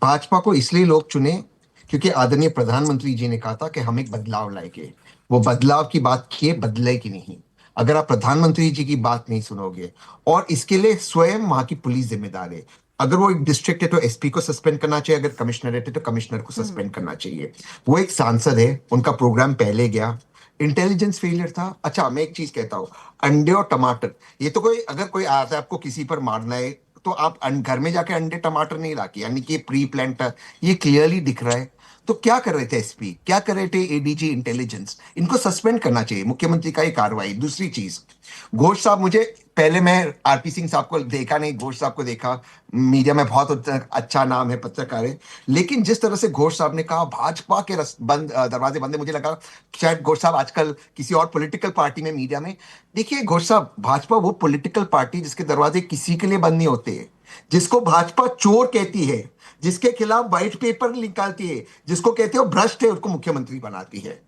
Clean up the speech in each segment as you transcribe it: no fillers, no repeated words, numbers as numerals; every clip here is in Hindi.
भाजपा को इसलिए लोग चुने क्योंकि आदरणीय प्रधानमंत्री जी ने कहा था कि हम एक बदलाव लाएंगे। वो बदलाव की बात किए, बदले की नहीं। अगर आप प्रधानमंत्री जी की बात नहीं सुनोगे, और इसके लिए स्वयं वहां की पुलिस जिम्मेदार है। अगर वो एक डिस्ट्रिक्ट है तो एसपी को सस्पेंड करना चाहिए, अगर कमिश्नरेट है तो कमिश्नर को सस्पेंड करना चाहिए। वो एक सांसद है, उनका प्रोग्राम पहले गया, इंटेलिजेंस फेलियर था। अच्छा, मैं एक चीज कहता हूँ, अंडे और टमाटर, ये तो कोई अगर कोई आता है आपको किसी पर मारना है तो आप घर में जाके अंडे टमाटर नहीं लाके, यानी कि प्री प्लान, ये क्लियरली दिख रहा है। तो क्या कर रहे थे एसपी, क्या कर रहे थे एडीजी इंटेलिजेंस? इनको सस्पेंड करना चाहिए, मुख्यमंत्री का ये कार्रवाई। दूसरी चीज, घोष साहब, मुझे पहले मैं आरपी सिंह साहब को देखा नहीं, घोष साहब को देखा। मीडिया में बहुत अच्छा नाम है, पत्रकार है। लेकिन जिस तरह से घोष साहब ने कहा भाजपा के दरवाजे बंद है, मुझे लगा शायद घोष साहब आजकल किसी और पॉलिटिकल पार्टी में, मीडिया में। देखिए घोष साहब, भाजपा वो पॉलिटिकल पार्टी जिसके दरवाजे किसी के लिए बंद नहीं होते, जिसको भाजपा चोर कहती है, जिसके खिलाफ व्हाइट पेपर निकालती है, जिसको कहते हो भ्रष्ट है, उसको मुख्यमंत्री बनाती है।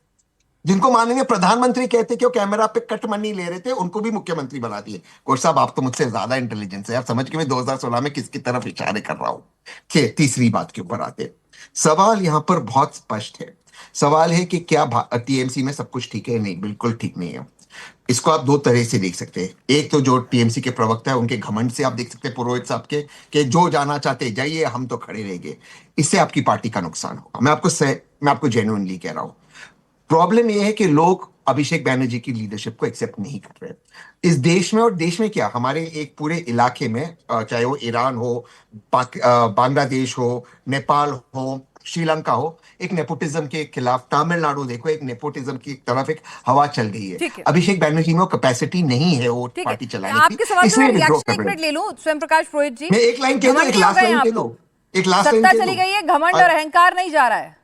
जिनको माननीय प्रधानमंत्री कहते कि वो कैमरा पे कट मनी ले रहे थे, उनको भी मुख्यमंत्री बना दिए। कोर साहब, आप तो मुझसे ज्यादा इंटेलिजेंस है, आप समझ के मैं 2016 में किसकी तरफ इशारे कर रहा हूं। तीसरी बात के ऊपर आते, सवाल यहां पर बहुत स्पष्ट है। सवाल है कि क्या टीएमसी में सब कुछ ठीक है? नहीं, बिल्कुल ठीक नहीं है। इसको आप दो तरह से देख सकते हैं। एक तो जो टीएमसी के प्रवक्ता है उनके घमंड से आप देख सकते हैं, पुरोहित साहब के, कि जो जाना चाहते जाइए, हम तो खड़े रहेंगे। इससे आपकी पार्टी का नुकसान होगा। मैं आपको जेन्युइनली कह रहा हूं। प्रॉब्लम यह है कि लोग अभिषेक बैनर्जी की लीडरशिप को एक्सेप्ट नहीं कर रहे इस देश में। और देश में क्या, हमारे एक पूरे इलाके में, चाहे वो ईरान हो, बांग्लादेश हो, नेपाल हो, श्रीलंका हो, एक नेपोटिज्म के खिलाफ, तमिलनाडु देखो, एक नेपोटिज्म की तरफ एक हवा चल गई है। ठीक है, अभिषेक बैनर्जी में कैपेसिटी नहीं है वो ठीक पार्टी है। चलाने आपके की, सवाल पे इसलिए मैं विड्रॉ रिएक्शन कर एक रहे मिनट हैं। ले लूं, स्वयं प्रकाश पुरोहित जी। मैं एक लाइन कह दो, एक घमंडी हो लास्ट गए लाइन आप कह दो, लोग, एक लास्ट लाइन सत्ता कह चली दो। गई है, घमंड और अहंकार नहीं जा रहा है।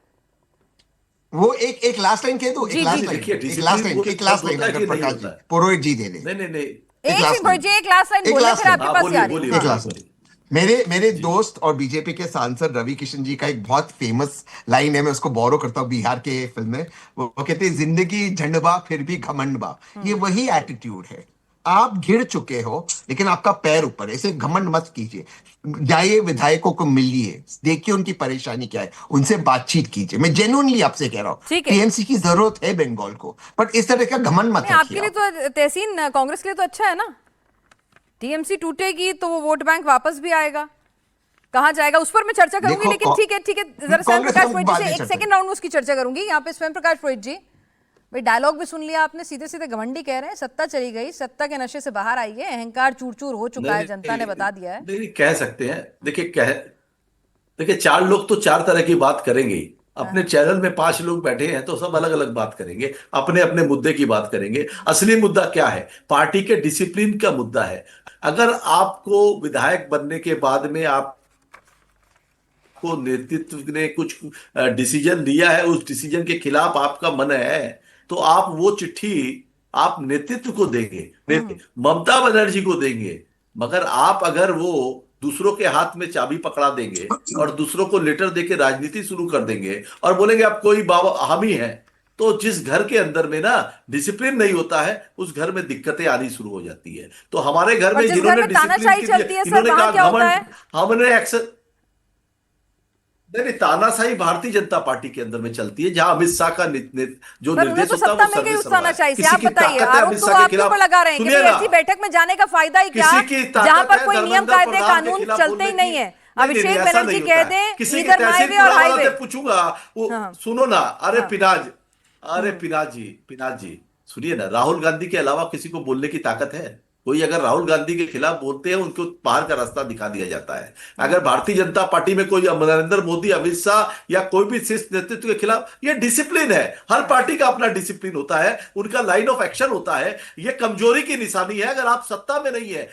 वो एक एक लास्ट लाइन कह दो, एक जी जी लास्ट नहीं, लाइन, देखिए एक लास्ट डिसिप्लिन लाइन, वो एक लास्ट शब्द लाइन, होता है अगर कि नहीं प्रकाश जी, होता है। पुरोहित जी दे दे। नहीं नहीं नहीं। एक एक लास्ट सेकंड लाइन, जी, एक लास्ट लाइन एक बोलने लास्ट फिर लाइन, आपके हाँ पास ही बोलिए आ रही हूँ। बोलिए एक हाँ, बोलिए लास्ट लाइन। बोलिए। मेरे जी दोस्त और बीजेपी के सांसद रवि किशन जी का एक बहुत फेमस लाइन है, मैं उसको बोरो करता हूँ बिहार के फिल्म में। वो कहते हैं, जिंदगी झंडबा फिर भी घमंडबा। ये वही एटीट्यूड है। आप घिर चुके हो, लेकिन आपका पैर ऊपर है। ऐसे घमंड मत कीजिए। जाइए, विधायकों को मिलिए, देखिए उनकी परेशानी क्या है, उनसे बातचीत कीजिए। मैं जेन्युइनली आपसे कह रहा हूँ, ठीक है। टीएमसी की जरूरत है बंगाल को, बट इस तरह का घमंड मत नहीं, रखिए आपके लिए आप। तो तहसीन, कांग्रेस के लिए तो अच्छा है ना। टीएमसी टूटेगी तो वो वोट बैंक वापस भी आएगा, कहाँ जाएगा उस पर मैं चर्चा करूंगी। देखो, लेकिन ठीक है, ठीक है, जरा स्वयं कांग्रेस का प्रकाश पुरोहित जी बाद में से एक चर्चा सेकंड राउंड में उसकी चर्चा करूंगी। यहाँ पे स्वयं प्रकाश पुरोहित जी, भाई डायलॉग भी सुन लिया आपने, सीधे सीधे घमंडी कह रहे हैं, सत्ता चली गई, सत्ता के नशे से बाहर आई है, अहंकार चूर चूर हो चुका नहीं है, जनता ने नहीं बता दिया है। नहीं, कह सकते हैं। देखिए चार लोग तो चार तरह की बात करेंगे ही। अपने हाँ। चैनल में पांच लोग बैठे हैं तो सब अलग अलग बात करेंगे, अपने अपने मुद्दे की बात करेंगे। असली मुद्दा क्या है? पार्टी के डिसिप्लिन का मुद्दा है। अगर आपको विधायक बनने के बाद में आपको नेतृत्व ने कुछ डिसीजन लिया है, उस डिसीजन के खिलाफ आपका मन है, तो आप वो चिट्ठी आप नेतृत्व को देंगे, ममता बनर्जी को देंगे। मगर आप अगर वो दूसरों के हाथ में चाबी पकड़ा देंगे और दूसरों को लेटर देके राजनीति शुरू कर देंगे और बोलेंगे आप कोई बाबा हम ही हैं, तो जिस घर के अंदर में ना डिसिप्लिन नहीं होता है, उस घर में दिक्कतें आनी शुरू हो जाती है। तो हमारे घर पर में जिस घर जिन्होंने में डिसिप्लिन तानाशाही के चलती लिए है सर, इन्होंने वहां क्या कहा होता घमंड, है? हमने एक्सेस नहीं नहीं, तानाशाही भारतीय जनता पार्टी के अंदर में चलती है, जहां अमित शाह का जो पर उन्हें निर्देश तो होता है सत्ता वो मिल गई सर्वे उस सर्वा है। तानाशाही से। किसी आप की बताइए, ताकत है आरोप अमित तो शाह के आपके ऊपर खिलाफ। लगा रहे हैं कि सुनिए भाई ना, ऐसी बैठक में जाने का फायदा ही क्या, किसी की जहां ताकत पर है कोई नियम धर्मेंद्र कायदे प्रधान के कानून खिलाफ चलते बोलने ही की। नहीं है। नहीं नहीं नहीं, अभिषेक ऐसा बनर्जी नहीं कह होता है। दें किसी की इधर तहसील हाईवे और पुराना वाला हाईवे। से पूछूंगा वो, हाँ सुनो ना। अरे हाँ। पिनाज, अरे पिनाज जी सुनिए ना, राहुल गांधी के अलावा किसी को बोलने की ताकत है? कोई अगर राहुल गांधी के खिलाफ बोलते हैं उनको बाहर का रास्ता दिखा दिया जाता है। अगर भारतीय जनता पार्टी में कोई नरेंद्र मोदी, अमित शाह या कोई भी शीर्ष नेतृत्व के खिलाफ, ये डिसिप्लिन है। हर पार्टी का अपना डिसिप्लिन होता है, उनका लाइन ऑफ एक्शन होता है। ये कमजोरी की निशानी है अगर आप सत्ता में नहीं है।